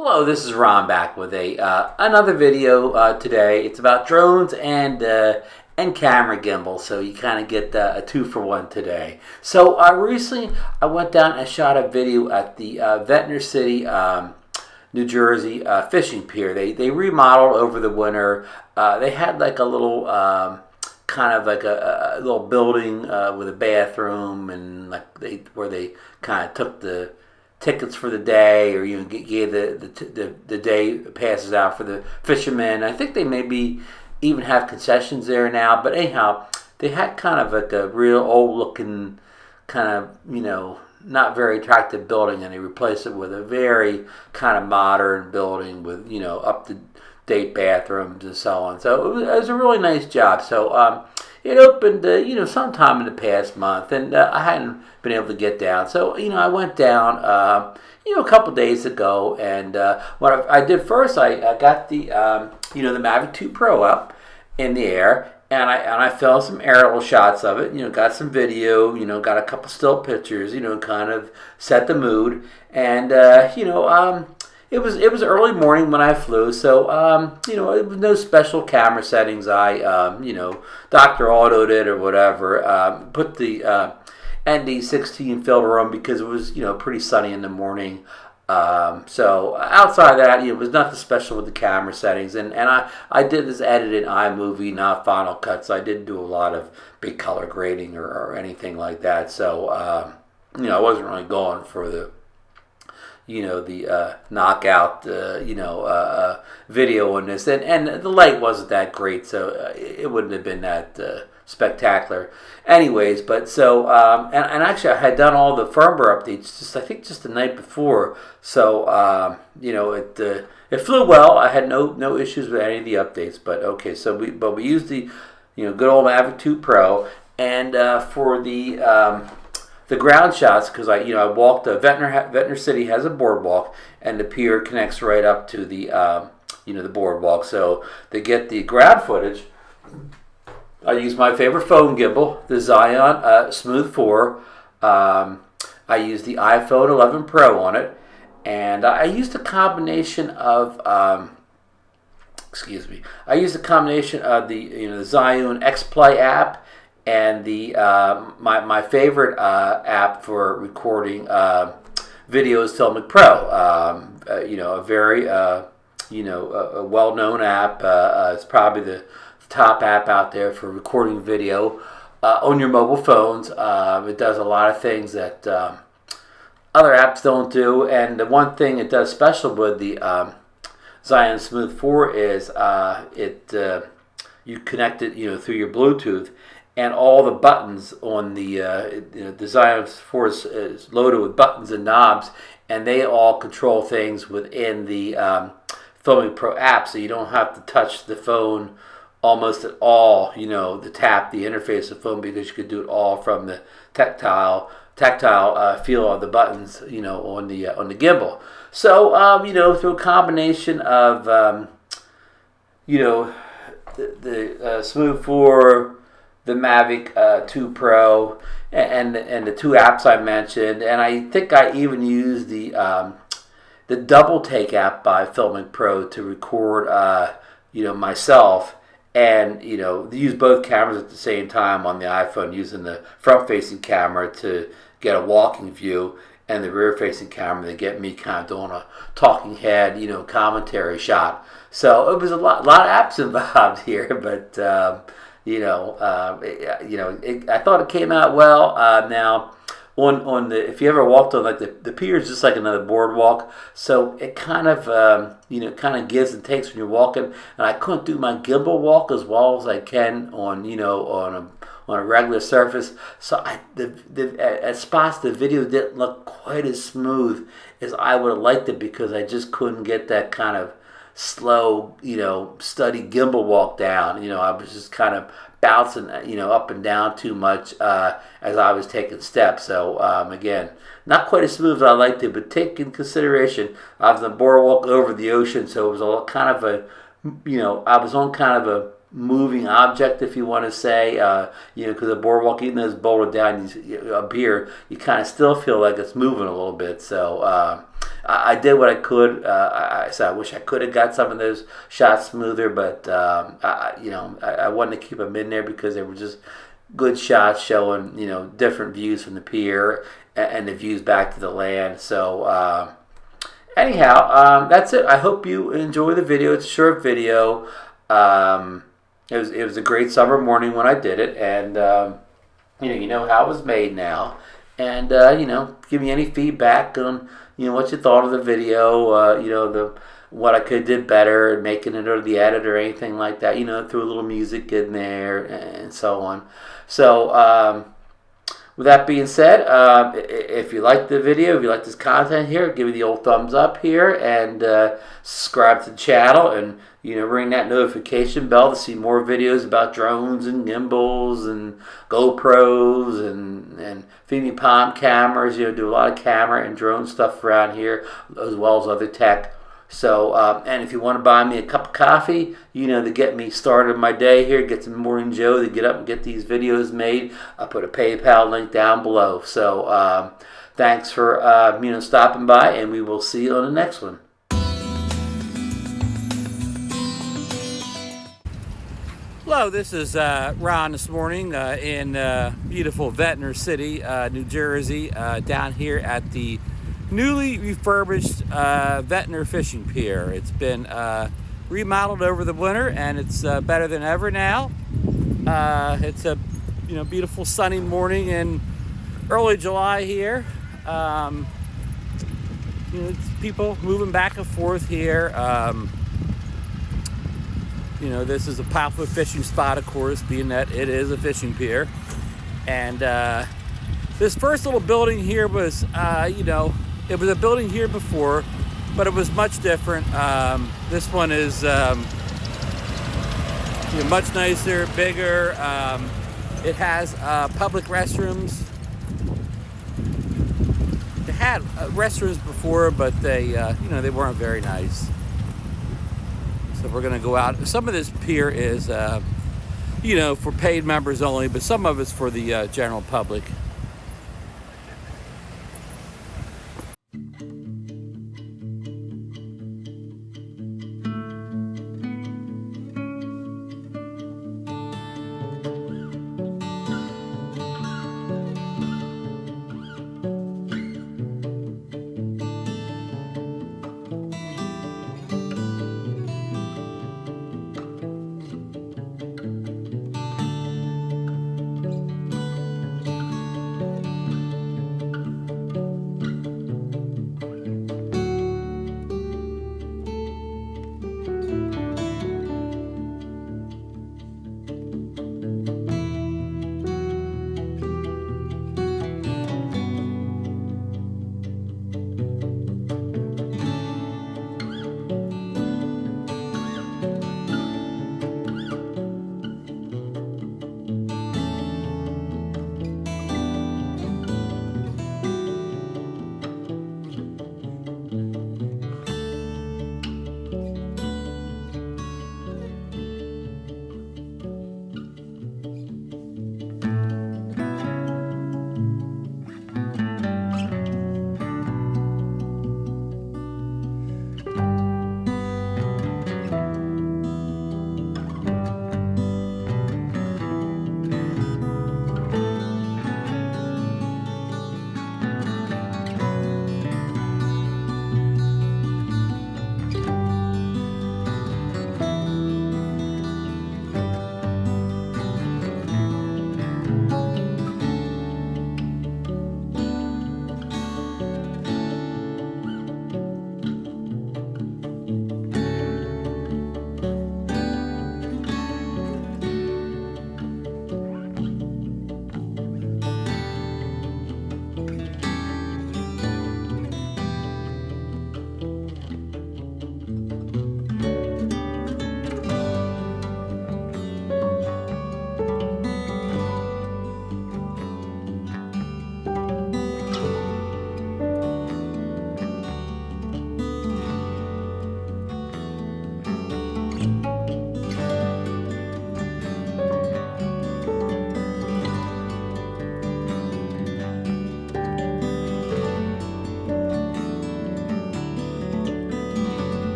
Hello, this is Ron back with another video today. It's about drones and camera gimbals, so you kind of get a 2-for-1 today. So recently I went down and shot a video at the Ventnor City, New Jersey fishing pier. They remodeled over the winter. They had like a little kind of like a little building with a bathroom, and where they kind of took the tickets for the day, or gave the day passes out for the fishermen. I think they maybe even have concessions there now. But anyhow, they had kind of like a real old looking kind of not very attractive building, and they replaced it with a very kind of modern building with up to date bathrooms and so on. So it was a really nice job. So it opened sometime in the past month, and I hadn't been able to get down. So I went down a couple days ago, and what I did first, I got the the Mavic 2 Pro up in the air, and I filmed some aerial shots of it. Got some video. Got a couple still pictures. Kind of set the mood, and it was early morning when I flew, so it was no special camera settings. I Dr. Autoed it or whatever. Put the ND16 filter on because it was pretty sunny in the morning. So outside of that, it was nothing special with the camera settings, and I did this edit in iMovie, not Final Cut, so I didn't do a lot of big color grading or anything like that. So I wasn't really going for the knockout, video on this, and the light wasn't that great, so it wouldn't have been that spectacular. Anyways, but so and actually I had done all the firmware updates I think just the night before, so it flew well. I had no issues with any of the updates, but okay. So we used the good old Mavic 2 Pro, and for the ground shots, because I walked. Ventnor City has a boardwalk, and the pier connects right up to the the boardwalk. So to get the ground footage, I used my favorite phone gimbal, the Zion Smooth 4. I used the iPhone 11 Pro on it, and I used a combination of I used a combination of the Zion X Play app, and the my favorite app for recording videos, Filmic Pro. A very a well-known app. It's probably the top app out there for recording video on your mobile phones. It does a lot of things that other apps don't do, and the one thing it does special with the Zion Smooth 4 is you connect it through your Bluetooth. And all the buttons on the Zion 4 is loaded with buttons and knobs, and they all control things within the Filmic Pro app, so you don't have to touch the phone almost at all. To tap the interface of the phone, because you could do it all from the tactile feel of the buttons, on the gimbal. So through a combination of the Smooth 4, the Mavic 2 Pro, and the two apps I mentioned, and I think I even used the Double Take app by Filmic Pro to record myself, and use both cameras at the same time on the iPhone, using the front-facing camera to get a walking view, and the rear-facing camera to get me kind of doing a talking head commentary shot. So it was a lot of apps involved here, but I thought it came out well. Now, on the, if you ever walked on the pier is just like another boardwalk, so it kind of kind of gives and takes when you're walking. And I couldn't do my gimbal walk as well as I can on on a regular surface. So at spots the video didn't look quite as smooth as I would have liked it, because I just couldn't get that kind of slow, steady gimbal walk down. I was just kind of bouncing, up and down too much as I was taking steps. So again, not quite as smooth as I liked it, but take in consideration I was on a boardwalk over the ocean, so it was a kind of a, I was on kind of a moving object, if you want to say, because the boardwalk, even though it's bolted down up here, you kind of still feel like it's moving a little bit. So I did what I could. So I wish I could have got some of those shots smoother, but I wanted to keep them in there because they were just good shots showing different views from the pier and the views back to the land. So anyhow, that's it. I hope you enjoy the video. It's a short video. It was a great summer morning when I did it, and you know how it was made now, and give me any feedback on what you thought of the video. What I could have did better, making it or the edit or anything like that. Threw a little music in there and so on. So with that being said, if you like the video, if you like this content here, give me the old thumbs up here and subscribe to the channel, and ring that notification bell to see more videos about drones and gimbals and GoPros and Fini Palm cameras. Do a lot of camera and drone stuff around here, as well as other tech. So, and if you want to buy me a cup of coffee, to get me started my day here, get some morning Joe to get up and get these videos made, I'll put a PayPal link down below. So, thanks for, stopping by, and we will see you on the next one. Hello, this is Ron this morning in beautiful Ventnor City, New Jersey, down here at the newly refurbished Ventnor Fishing Pier. It's been remodeled over the winter, and it's better than ever now. It's a beautiful sunny morning in early July here. It's people moving back and forth here. This is a popular fishing spot, of course, being that it is a fishing pier. And this first little building here was, it was a building here before, but it was much different. This one is much nicer, bigger. It has public restrooms. It had restrooms before, but they weren't very nice. So we're going to go out. Some of this pier is, for paid members only, but some of it's for the general public.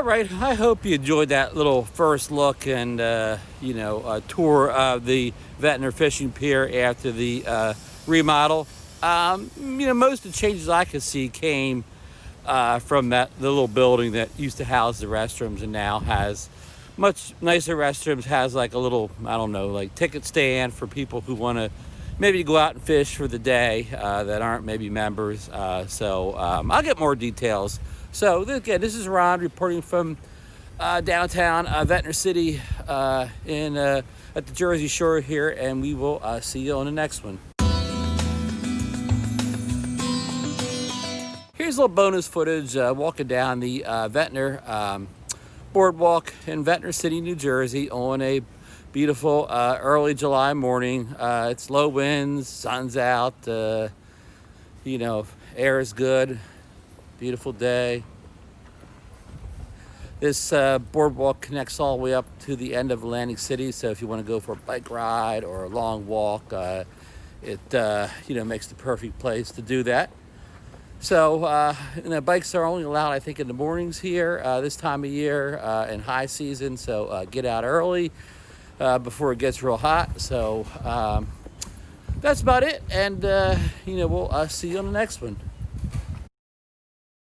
right, I hope you enjoyed that little first look and tour of the Ventnor Fishing Pier after the remodel. Most of the changes I could see came from the little building that used to house the restrooms and now has much nicer restrooms, has like a little, I don't know, like ticket stand for people who want to maybe go out and fish for the day that aren't maybe members. I'll get more details. So again, this is Ron reporting from downtown Ventnor City at the Jersey Shore here, and we will see you on the next one. Here's a little bonus footage walking down the Ventnor boardwalk in Ventnor City, New Jersey on a beautiful early July morning. It's low winds, sun's out, air is good, beautiful day. This boardwalk connects all the way up to the end of Atlantic City, so if you want to go for a bike ride or a long walk, it makes the perfect place to do that. So, bikes are only allowed, I think, in the mornings here this time of year in high season. So get out early before it gets real hot. So that's about it. And, we'll see you on the next one.